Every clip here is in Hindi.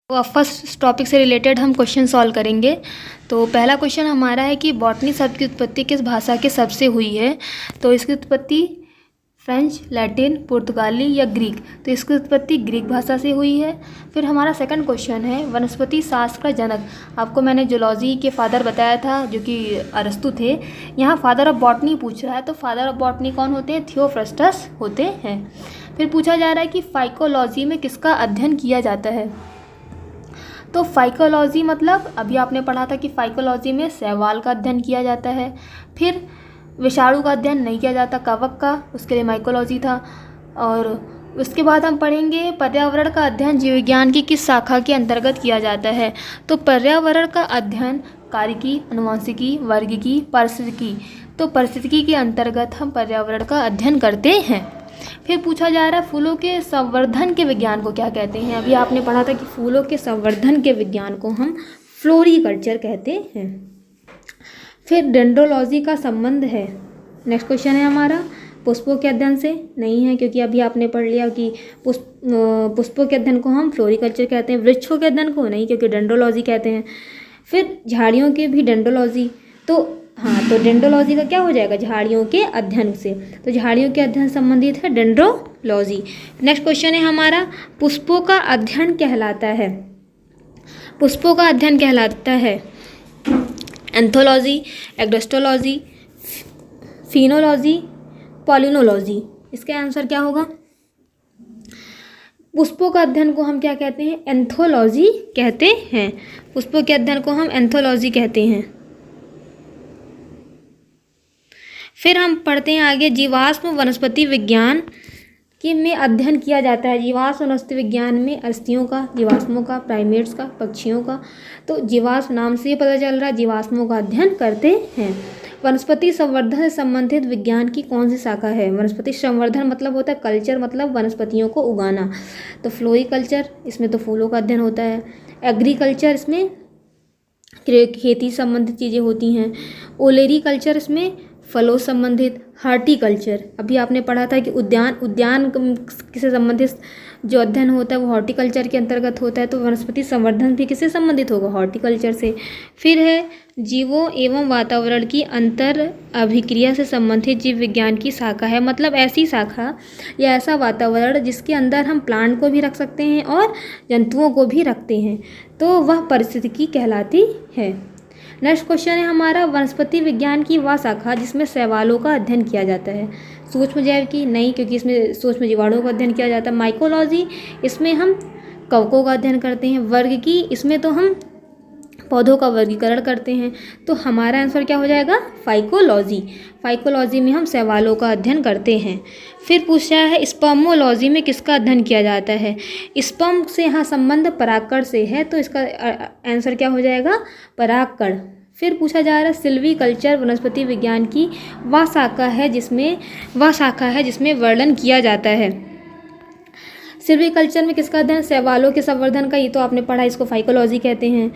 तो अब फर्स्ट टॉपिक से रिलेटेड हम क्वेश्चन सॉल्व करेंगे। तो पहला क्वेश्चन हमारा है कि बॉटनी शब्द की उत्पत्ति किस भाषा के शब्द से हुई है। तो इसकी उत्पत्ति फ्रेंच, लैटिन, पुर्तगाली या ग्रीक। तो इसकी उत्पत्ति ग्रीक भाषा से हुई है। फिर हमारा सेकंड क्वेश्चन है वनस्पति शास्त्र का जनक। आपको मैंने जूलॉजी के फादर बताया था जो कि अरस्तु थे। यहाँ फादर ऑफ बॉटनी पूछ रहा है, तो फादर ऑफ बॉटनी कौन होते हैं? थियोफ्रस्टस होते हैं। फिर पूछा जा रहा है कि फाइकोलॉजी में किसका अध्ययन किया जाता है। तो फाइकोलॉजी मतलब अभी आपने पढ़ा था कि फाइकोलॉजी में शैवाल का अध्ययन किया जाता है। फिर विषाणु का अध्ययन नहीं किया जाता, कवक का, उसके लिए माइकोलॉजी था। और उसके बाद हम पढ़ेंगे पर्यावरण का अध्ययन जीव विज्ञान की किस शाखा के अंतर्गत किया जाता है। तो पर्यावरण का अध्ययन कार्यिकी, अनुवांशिकी, वर्गिकी, पारिस्थितिकी। तो पारिस्थितिकी के अंतर्गत हम पर्यावरण का अध्ययन करते हैं। फिर पूछा जा रहा है फूलों के संवर्धन के विज्ञान को क्या कहते हैं। अभी आपने पढ़ा था कि फूलों के संवर्धन के विज्ञान को हम फ्लोरीकल्चर कहते हैं। फिर डेंड्रोलॉजी का संबंध है, नेक्स्ट क्वेश्चन है हमारा, पुष्पों के अध्ययन से नहीं है, क्योंकि अभी आपने पढ़ लिया कि पुष्पों के अध्ययन को हम फ्लोरीकल्चर कहते हैं। वृक्षों के अध्ययन को नहीं, क्योंकि डेंड्रोलॉजी कहते हैं। फिर झाड़ियों के भी डेंड्रोलॉजी, तो हाँ, तो डेंड्रोलॉजी का क्या हो जाएगा? झाड़ियों के अध्ययन से। तो झाड़ियों के अध्ययन संबंधित है डेंड्रोलॉजी। नेक्स्ट क्वेश्चन है हमारा पुष्पों का अध्ययन कहलाता है, पुष्पों का अध्ययन कहलाता है एंथोलॉजी, एग्रोस्टोलॉजी, फिनोलॉजी, पॉलिनोलॉजी। इसका आंसर क्या होगा? पुष्पों का अध्ययन को हम क्या कहते हैं? एंथोलॉजी कहते हैं। पुष्पों के अध्ययन को हम एंथोलॉजी कहते हैं। फिर हम पढ़ते हैं आगे जीवाश्म वनस्पति विज्ञान के में अध्ययन किया जाता है। जीवाश्म वनस्पति विज्ञान में अस्थियों का, जीवाश्मों का, प्राइमेट्स का, पक्षियों का। तो जीवाश्म नाम से पता चल रहा है जीवाश्मों का अध्ययन करते हैं। वनस्पति संवर्धन से संबंधित विज्ञान की कौन सी शाखा है? वनस्पति संवर्धन मतलब होता है कल्चर, मतलब वनस्पतियों को उगाना। तो फ्लोरीकल्चर, इसमें तो फूलों का अध्ययन होता है। एग्रीकल्चर, इसमें खेती संबंधित चीज़ें होती हैं। ओलेरीकल्चर, इसमें फलों संबंधित। हार्टिकल्चर, अभी आपने पढ़ा था कि उद्यान किससे संबंधित जो अध्ययन होता है वो हॉर्टिकल्चर के अंतर्गत होता है। तो वनस्पति संवर्धन भी किससे संबंधित होगा? हॉर्टिकल्चर से। फिर है जीवों एवं वातावरण की अंतर अभिक्रिया से संबंधित जीव विज्ञान की शाखा है, मतलब ऐसी शाखा या ऐसा वातावरण जिसके अंदर हम प्लांट को भी रख सकते हैं और जंतुओं को भी रखते हैं, तो वह पारिस्थितिकी कहलाती है। नेक्स्ट क्वेश्चन है हमारा वनस्पति विज्ञान की वह शाखा जिसमें शैवालों का अध्ययन किया जाता है। सूक्ष्म जैव की नहीं, क्योंकि इसमें सूक्ष्म जीवाणुओं का अध्ययन किया जाता है। माइकोलॉजी, इसमें हम कवकों का अध्ययन करते हैं। वर्ग की, इसमें तो हम पौधों का वर्गीकरण करते हैं। तो हमारा आंसर क्या हो जाएगा? फाइकोलॉजी। फाइकोलॉजी में हम शैवालों का अध्ययन करते हैं। फिर पूछा है स्पर्मोलॉजी में किसका अध्ययन किया जाता है। स्पर्म से यहाँ संबंध परागकण से है, तो इसका आंसर क्या हो जाएगा? परागकण। फिर पूछा जा रहा है सिल्वीकल्चर वनस्पति विज्ञान की वह शाखा है जिसमें वर्णन किया जाता है। सिल्वीकल्चर में किसका अध्ययन? शैवालों के संवर्धन का, ये तो आपने पढ़ा, इसको फाइकोलॉजी कहते हैं।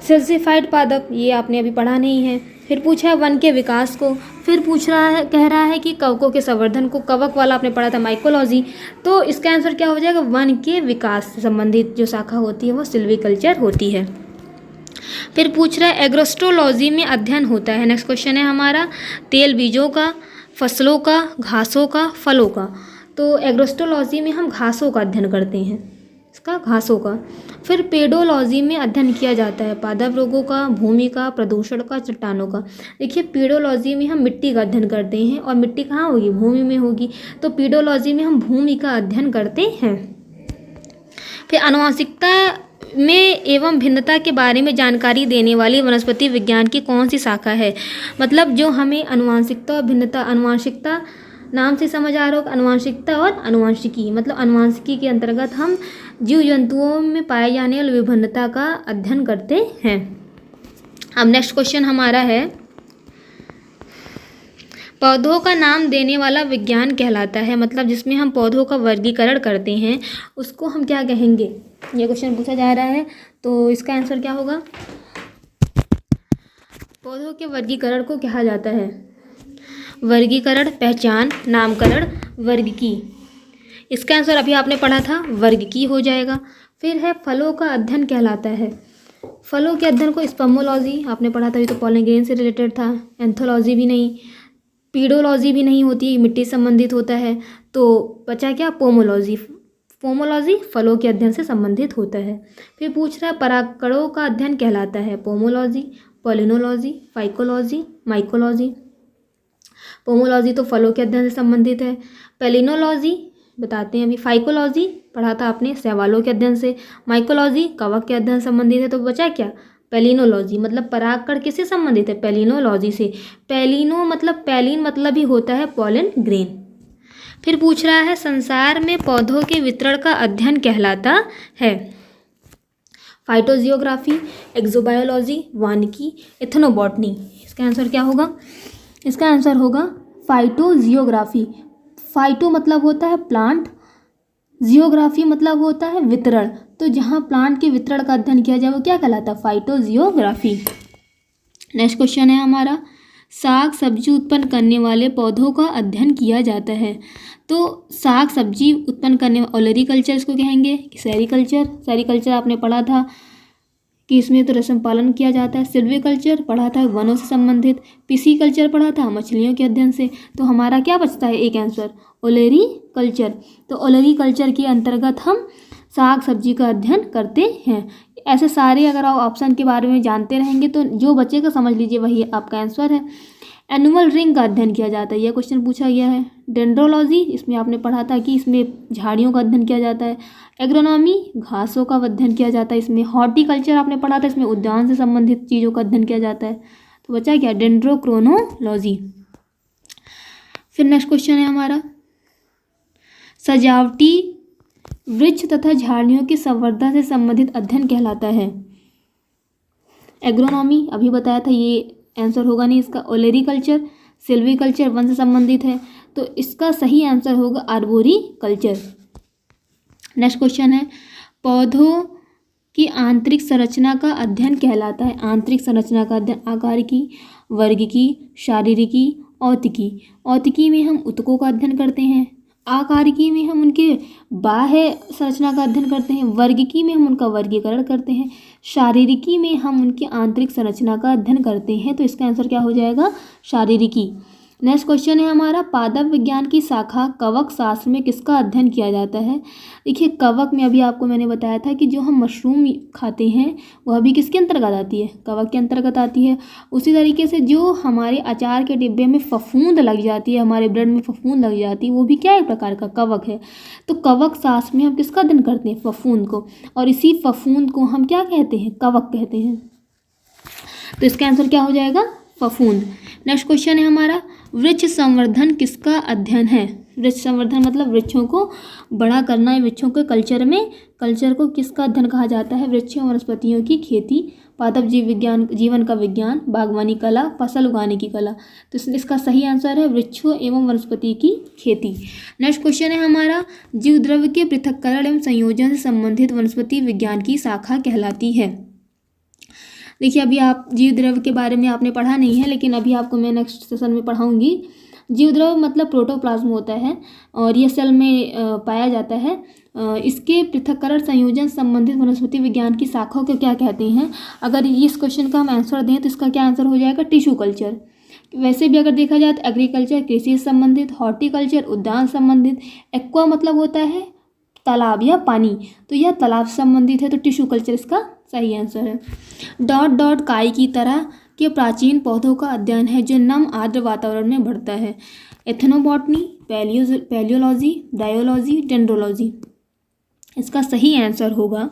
सिल्सिफाइड पादप, ये आपने अभी पढ़ा नहीं है। फिर पूछा है वन के विकास को। फिर कह रहा है कि कवकों के संवर्धन को, कवक वाला आपने पढ़ा था माइकोलॉजी। तो इसका आंसर क्या हो जाएगा? वन के विकास से संबंधित जो शाखा होती है वो सिल्वीकल्चर होती है। फिर पूछ रहा है एग्रोस्टोलॉजी में अध्ययन होता है। नेक्स्ट क्वेश्चन है हमारा तेल बीजों का, फसलों का, घासों का, फलों का। तो एग्रोस्टोलॉजी में हम घासों का अध्ययन करते हैं, इसका घासों का। फिर पेडोलॉजी में अध्ययन किया जाता है पादप रोगों का, भूमि का, प्रदूषण का, चट्टानों का। देखिए पेडोलॉजी में हम मिट्टी का अध्ययन करते हैं, और मिट्टी कहाँ होगी? भूमि में होगी। तो पेडोलॉजी में हम भूमि का अध्ययन करते हैं। फिर आनुवंशिकता में एवं भिन्नता के बारे में जानकारी देने वाली वनस्पति विज्ञान की कौन सी शाखा है? मतलब जो हमें आनुवंशिकता और भिन्नता, आनुवंशिकता नाम से समझ आ रहा हो, आनुवंशिकता और आनुवंशिकी, मतलब आनुवंशिकी के अंतर्गत हम जीव जंतुओं में पाए जाने वाली विभिन्नता का अध्ययन करते हैं। अब नेक्स्ट क्वेश्चन हमारा है पौधों का नाम देने वाला विज्ञान कहलाता है, मतलब जिसमें हम पौधों का वर्गीकरण करते हैं उसको हम क्या कहेंगे? ये क्वेश्चन पूछा जा रहा है, तो इसका आंसर क्या होगा? पौधों के वर्गीकरण को कहा जाता है वर्गीकरण, पहचान, नामकरण, वर्ग की। इसका आंसर अभी आपने पढ़ा था वर्ग की हो जाएगा। फिर है फलों का अध्ययन कहलाता है। फलों के अध्ययन को स्पर्मोलॉजी आपने पढ़ा था, ये तो पॉलन ग्रेन से रिलेटेड था। एंथोलॉजी भी नहीं, पीडोलॉजी भी नहीं होती, मिट्टी संबंधित होता है। तो बचा क्या, पोमोलॉजी। पोमोलॉजी फलों के अध्ययन से संबंधित होता है। फिर पूछ रहा है परागकणों का अध्ययन कहलाता है पोमोलॉजी, पॉलिनोलॉजी, फाइकोलॉजी, माइकोलॉजी। पोमोलॉजी तो फलों के अध्ययन से संबंधित है। पेलिनोलॉजी बताते हैं अभी। फाइकोलॉजी पढ़ा था आपने शैवालों के अध्ययन से। माइकोलॉजी कवक के अध्ययन से संबंधित है। तो बचा क्या, पेलिनोलॉजी। मतलब परागकण किससे संबंधित है, पेलिनोलॉजी से। पेलिनो मतलब पैलिन मतलब ही होता है पॉलन ग्रेन। फिर पूछ रहा है संसार में पौधों के वितरण का अध्ययन कहलाता है फाइटोजियोग्राफी, एक्सोबायोलॉजी, वानिकी, एथनोबॉटनी। इसका आंसर क्या होगा, इसका आंसर होगा फाइटोजियोग्राफी। फाइटो मतलब होता है प्लांट, जियोग्राफी मतलब होता है वितरण। तो जहाँ प्लांट के वितरण का अध्ययन किया जाए वो क्या कहलाता है, फाइटोजियोग्राफी। नेक्स्ट क्वेश्चन है हमारा साग सब्जी उत्पन्न करने वाले पौधों का अध्ययन किया जाता है। तो साग सब्जी उत्पन्न करने ओलेरीकल्चर इसको कहेंगे कि सेरीकल्चर। सेरीकल्चर आपने पढ़ा था कि इसमें तो रेशम पालन किया जाता है। सिल्वीकल्चर पढ़ा था वनों से संबंधित। पिसीकल्चर पढ़ा था मछलियों के अध्ययन से। तो हमारा क्या बचता है एक आंसर, ओलेरीकल्चर। तो ओलेरीकल्चर के अंतर्गत हम साग सब्जी का अध्ययन करते हैं। ऐसे सारे अगर आप ऑप्शन के बारे में जानते रहेंगे तो जो बचेगा समझ लीजिए वही आपका आंसर है। एनुअल रिंग का अध्ययन किया जाता है, यह क्वेश्चन पूछा गया है। डेंड्रोलॉजी इसमें आपने पढ़ा था कि इसमें झाड़ियों का अध्ययन किया जाता है। एग्रोनॉमी घासों का अध्ययन किया जाता है इसमें। हॉर्टिकल्चर आपने पढ़ा था, इसमें उद्यान से संबंधित चीज़ों का अध्ययन किया जाता है। तो बचा क्या, डेंड्रोक्रोनोलॉजी। फिर नेक्स्ट क्वेश्चन है हमारा सजावटी वृक्ष तथा झाड़ियों के संवर्धन से संबंधित अध्ययन कहलाता है एग्रोनॉमी। अभी बताया था, ये आंसर होगा नहीं इसका। ओलेरीकल्चर, सिल्वीकल्चर वन से संबंधित है। तो इसका सही आंसर होगा आर्बोरीकल्चर। नेक्स्ट क्वेश्चन है पौधों की आंतरिक संरचना का अध्ययन कहलाता है। आंतरिक संरचना का अध्ययन आकार की, वर्ग की, शारीरिकी, औतिकी। औतिकी में हम ऊतकों का अध्ययन करते हैं। आकारिकी में हम उनके बाह्य संरचना का अध्ययन करते हैं। वर्गिकी में हम उनका वर्गीकरण करते हैं। शारीरिकी में हम उनकी आंतरिक संरचना का अध्ययन करते हैं। तो इसका आंसर क्या हो जाएगा, शारीरिकी। नेक्स्ट क्वेश्चन है हमारा पादप विज्ञान की शाखा कवक शास्त्र में किसका अध्ययन किया जाता है। देखिए कवक में अभी आपको मैंने बताया था कि जो हम मशरूम खाते हैं वह भी किसके अंतर्गत आती है, कवक के अंतर्गत आती है। उसी तरीके से जो हमारे अचार के डिब्बे में फफूंद लग जाती है, हमारे ब्रेड में फफूंद लग जाती है, वो भी क्या एक प्रकार का कवक है। तो कवक शास्त्र में हम किसका अध्ययन करते हैं, फफूंद को। और इसी फफूंद को हम क्या कहते हैं, कवक कहते हैं। तो इसका आंसर क्या हो जाएगा, फफूंद। नेक्स्ट क्वेश्चन है हमारा वृक्ष संवर्धन किसका अध्ययन है। वृक्ष संवर्धन मतलब वृक्षों को बड़ा करना है, वृक्षों के कल्चर में, कल्चर को किसका अध्ययन कहा जाता है, वृक्षों वनस्पतियों की खेती, पादप जीव विज्ञान, जीवन का विज्ञान, बागवानी कला, फसल उगाने की कला। तो इसका सही आंसर है वृक्षों एवं वनस्पति की खेती। नेक्स्ट क्वेश्चन है हमारा जीव द्रव्य के पृथक्करण एवं संयोजन से संबंधित वनस्पति विज्ञान की शाखा कहलाती है। देखिए अभी आप जीव द्रव्य के बारे में आपने पढ़ा नहीं है, लेकिन अभी आपको मैं नेक्स्ट सेशन में पढ़ाऊंगी। जीव द्रव्य मतलब प्रोटोप्लाज्म होता है और यह सेल में पाया जाता है। इसके पृथक्करण संयोजन संबंधित वनस्पति विज्ञान की शाखाओं को क्या कहते हैं। अगर इस क्वेश्चन का हम आंसर दें तो इसका क्या आंसर हो जाएगा, टिश्यू कल्चर। वैसे भी अगर देखा जाए तो एग्रीकल्चर कृषि से संबंधित, हॉर्टिकल्चर उद्यान संबंधित, एक्वा मतलब होता है तालाब या पानी, तो यह तालाब से संबंधित है। तो टिश्यू कल्चर इसका सही आंसर है। डॉट डॉट काई की तरह के प्राचीन पौधों का अध्ययन है जो नम आर्द्र वातावरण में बढ़ता है। Ethnobotany, palaeology, diology, dendrology. इसका सही आंसर होगा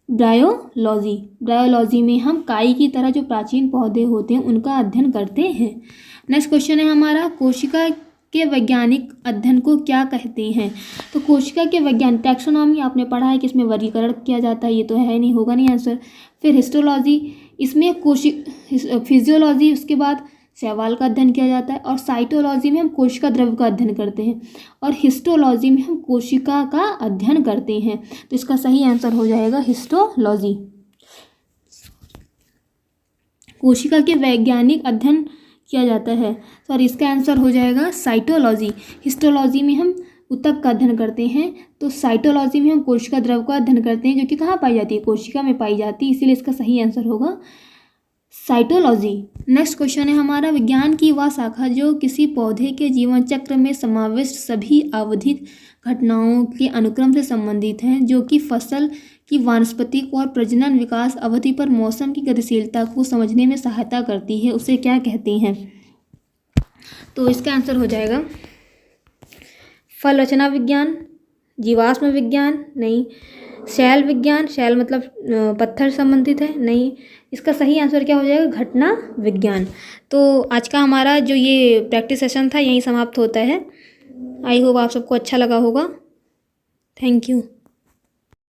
ब्रायोलॉजी। ब्रायोलॉजी में हम काई की तरह जो प्राचीन पौधे होते हैं उनका अध्ययन करते हैं। नेक्स्ट क्वेश्चन है हमारा कोशिका के वैज्ञानिक अध्ययन को क्या कहते हैं। तो कोशिका के वैज्ञानिक टैक्सोनॉमी आपने पढ़ा है कि इसमें वर्गीकरण किया जाता है, ये तो है नहीं, होगा नहीं आंसर। फिर हिस्टोलॉजी, इसमें फिजियोलॉजी, उसके बाद शैवाल का अध्ययन किया जाता है। और साइटोलॉजी में हम कोशिका द्रव्य का अध्ययन करते हैं। और हिस्टोलॉजी में हम कोशिका का अध्ययन करते हैं। तो इसका सही आंसर हो जाएगा हिस्टोलॉजी। कोशिका के वैज्ञानिक अध्ययन किया जाता है, सॉरी इसका आंसर हो जाएगा साइटोलॉजी। हिस्टोलॉजी में हम ऊतक का अध्ययन करते हैं। तो साइटोलॉजी में हम कोशिका द्रव का अध्ययन करते हैं, जो कि कहाँ पाई जाती है, कोशिका में पाई जाती है, इसीलिए इसका सही आंसर होगा साइटोलॉजी। नेक्स्ट क्वेश्चन है हमारा, विज्ञान की वह शाखा जो किसी पौधे के जीवन चक्र में समाविष्ट सभी आवधिक घटनाओं के अनुक्रम से संबंधित हैं, जो कि फसल की वानस्पतिक और प्रजनन विकास अवधि पर मौसम की गतिशीलता को समझने में सहायता करती है, उसे क्या कहते हैं? तो इसका आंसर हो जाएगा फल रचना विज्ञान, जीवाश्म विज्ञान नहीं, शैल विज्ञान, शैल मतलब पत्थर संबंधित है नहीं, इसका सही आंसर क्या हो जाएगा, घटना विज्ञान। तो आज का हमारा जो ये प्रैक्टिस सेशन था यहीं समाप्त होता है। आई होप आप सबको अच्छा लगा होगा। Thank you.